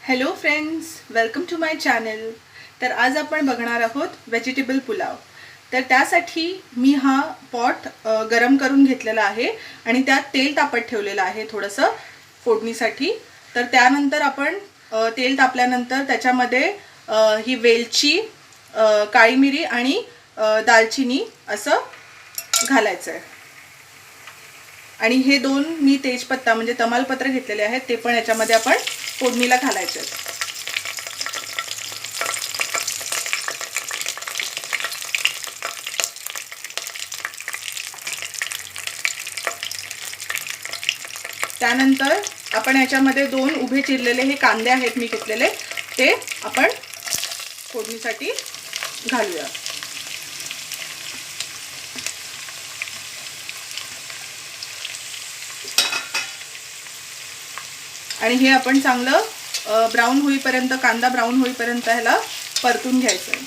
Hello friends, welcome to my channel. तर आज आपण बघणार आहोत व्हेजिटेबल पुलाव. तर त्यासाठी मी हा पॉट गरम करून घेतलेला आहे आणि त्यात तेल तापत ठेवलेलं आहे थोडंसं फोडणीसाठी. तर त्यानंतर आपण तेल तापल्यानंतर त्याच्यामध्ये ही वेलची, काळी मिरी आणि दालचिनी असं घालायचं आहे. आणि हे दोन मी तेजपत्ता म्हणजे तमालपत्र घेतलेले आहेत, ते पण याच्यामध्ये आपण फोडणीला घालायचे आहेत. त्यानंतर आपण याच्यामध्ये दोन उभे चिरलेले हे कांदे आहेत मी घेतलेले, ते आपण फोडणीसाठी घालूया. आणि हे आपण चांगलं ब्राऊन होईपर्यंत, कांदा ब्राऊन होईपर्यंत ह्याला परतून घ्यायचं आहे.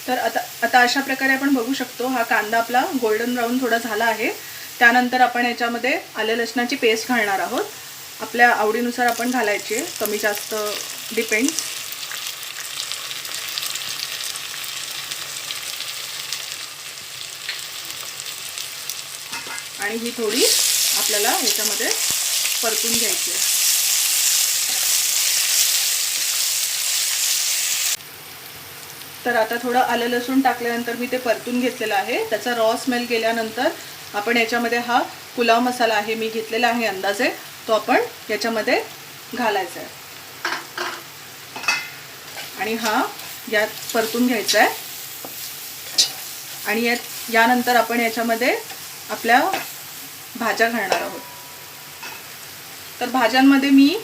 तर आता अशा प्रकारे आपण बघू शकतो हा कांदा आपला गोल्डन ब्राऊन थोडा झाला आहे. त्यानंतर आपण याच्यामध्ये आले लसणाची पेस्ट घालणार आहोत. आपल्या आवडीनुसार आपण घालायची, कमी जास्त डिपेंड. आणि ही थोडी आपल्याला याच्यामध्ये परतून घ्यायची आहे. तर आता थोडं आलं लसूण टाकल्यानंतर मी ते परतून घेतलेलं आहे. त्याचा रॉ स्मेल गेल्यानंतर आपण याच्यामध्ये हा पुलाव मसाला आहे मी घेतलेला आहे अंदाजे, तो आपण याच्यामध्ये घालायचा आहे आणि हा यात परतून घ्यायचा आहे. आणि यानंतर आपण याच्यामध्ये आपल्या भाज्या घालणार आहोत. तर भाज्यांमध्ये मी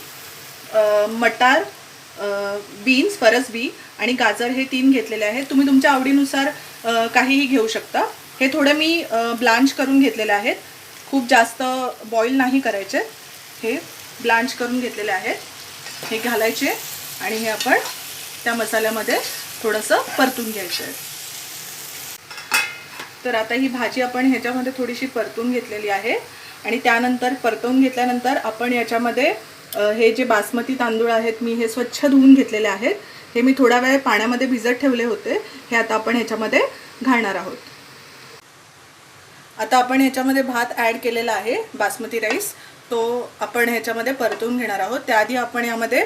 मटार, बीन्स, फरसबी आणि गाजर हे 3 घेतलेले आहेत. तुम्ही तुमच्या आवडीनुसार काहीही घेऊ शकता. हे थोडे मी ब्लांच करून घेतलेले आहेत, खूप जास्त बॉईल नाही करायचे. हे ब्लांच करून घेतलेले आहेत, हे घालायचे आणि हे आपण त्या मसाल्यामध्ये थोडंसं परतून घ्यायचं आहे. तर आता ही भाजी आपण ह्याच्यामध्ये थोडीशी परतून घेतलेली आहे. आणि त्यानंतर परतवून घेतल्यानंतर आपण याच्यामध्ये हे जे बासमती तांदूळ आहेत मी हे स्वच्छ धुवून घेतलेले आहेत. हे मी थोडा वेळ पाण्यामध्ये भिजत ठेवले होते, हे आता आपण ह्याच्यामध्ये घालणार आहोत. आता आपण ह्याच्यामध्ये भात ॲड केलेला आहे, बासमती राईस, तो आपण ह्याच्यामध्ये परतवून घेणार आहोत. त्याआधी आपण यामध्ये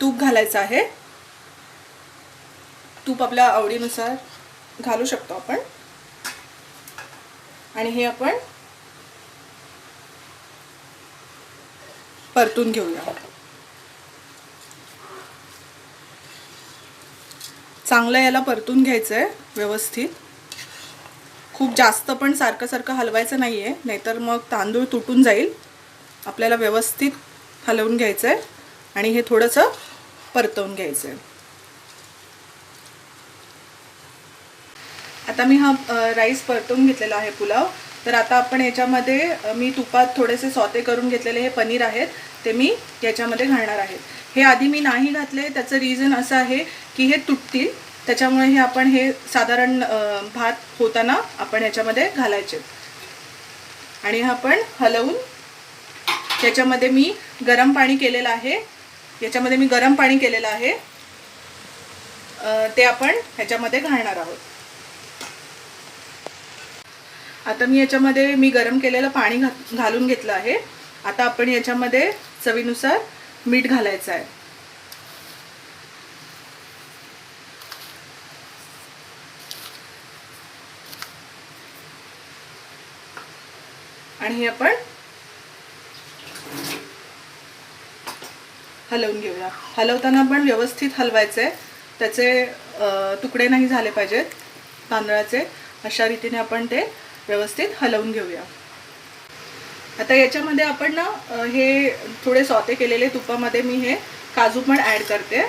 तूप घालायचं आहे. तूप आपल्या आवडीनुसार घालू शकतो आपण. आणि हे आपण परतून घेऊया. चांगलं याला परतून घ्यायचं आहे व्यवस्थित. खूप जास्त पण सारखं सारखं हलवायचं नाही आहे, नाहीतर मग तांदूळ तुटून जाईल. आपल्याला व्यवस्थित हलवून घ्यायचं आहे आणि हे थोडंसं परतवून घ्यायचं आहे. आता मी हा राईस परतवून घेतलेला आहे पुलाव. तर आता आपण याच्यामध्ये मी तुपात थोडेसे सॉते करून घेतलेले हे पनीर आहेत, ते मी याच्यामध्ये घालणार आहे. हे आधी मी नाही घातले, त्याचं रिझन असं आहे की हे तुटतील, त्याच्यामुळे हे आपण हे साधारण भात होताना आपण याच्यामध्ये घालायचे. आणि हा आपण हलवून याच्यामध्ये मी गरम पाणी केलेलं आहे, ते आपण ह्याच्यामध्ये घालणार आहोत. आता मी याच्यामध्ये गरम केलेलं पाणी घालून घेतलं आहे. आता आपण याच्यामध्ये चवीनुसार मीठ घालायचं आहे. आणि हे आपण हलवून घेऊया. हलवताना पण व्यवस्थित हलवायचं आहे, त्याचे तुकडे नाही झाले पाहिजेत तांदळाचे. अशा रीतीने आपण ते व्यवस्थित हलवून घेऊया. आता याच्यामध्ये आपण ना हे थोडे सॉते केलेले तुपामध्ये मी हे काजू पण ॲड करते.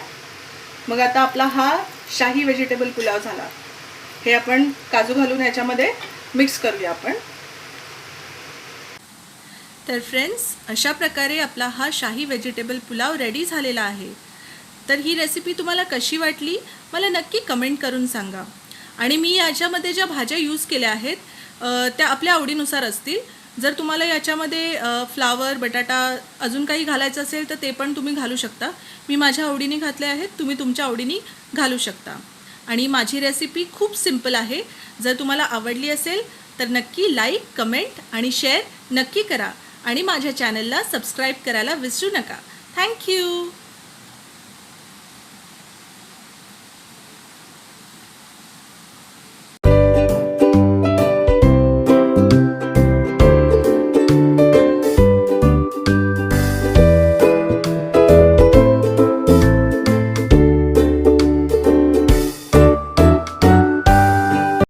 मग आता आपला हा शाही व्हेजिटेबल पुलाव झाला. हे आपण काजू घालून याच्यामध्ये मिक्स करूया आपण. तर फ्रेंड्स, अशा प्रकारे आपला हा शाही व्हेजिटेबल पुलाव रेडी झालेला आहे. तर ही रेसिपी तुम्हाला कशी वाटली मला नक्की कमेंट करून सांगा. आणि मी याच्यामध्ये ज्या भाज्या यूज केल्या आहेत त्या आपल्या आवडीनुसार असतील. जर तुम्हाला याच्यामध्ये फ्लावर, बटाटा अजून काही घालायचं असेल तर ते पण तुम्ही घालू शकता. मी माझ्या आवडीने घातले आहेत, तुम्ही तुमच्या आवडीने घालू शकता. आणि माझी रेसिपी खूप सिंपल आहे. जर तुम्हाला आवडली असेल तर नक्की लाईक, कमेंट आणि शेअर नक्की करा आणि माझ्या चॅनलला सबस्क्राईब करायला विसरू नका. थँक्यू.